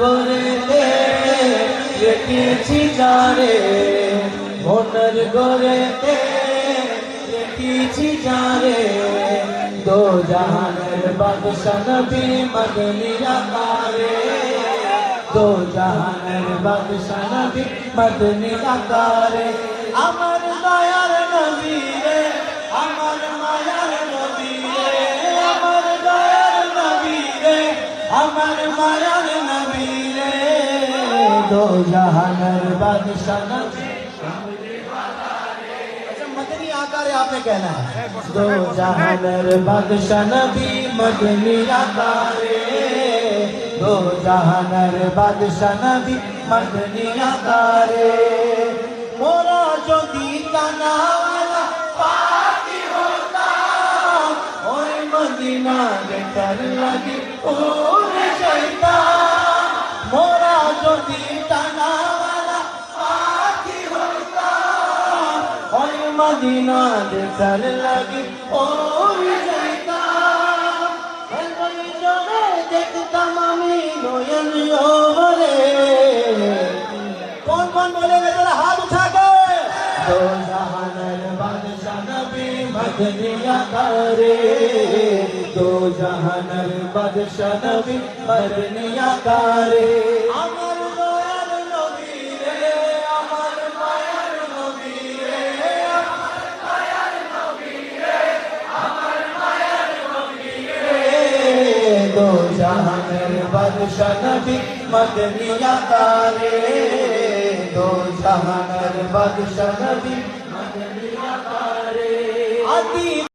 গড়েতে রেখেছি যারে, মনের গড়েতে রেখেছি যারে, দো জাহানের বাদশা নবী মদনী আকারে, দো জাহানের বাদশা নবী মদনী আকারে। আমার দয়ার নবী রে, আমার মায়ার নবী রে, আমার দয়ার নবী রে, আমার মায়ার নবী রে, দো জাহানের বাদশা নবী मदनी आकारे आपने कहना है, दो जहानर बादशाह नबी मदनी आकारे, दो जहानर बादशाह नबी मदनी आकारे। मोरा जो दीता नावाला पाकी होता, और मदीना देखकर लगी उड़ जाता, मोरा जो दीता नावाला पाकी होता, और मदीना देखकर लगी उड़ जाता। देखता मामी नोयन योरे, कौन कौन बोलेगा जरा हाथ उठा के। दो जहानर बादशाह नबी मदनी आकारे, दो जहानर बादशाह नबी मदनी आकारे। अमर दयाल नबी रे, अमर मायार नबी रे, अमर मायार नबी रे, अमर मायार नबी रे, दो जहानर बादशाह नबी मदनी आकारे, दो जहानर बादशाह नबी मदनी आकारे।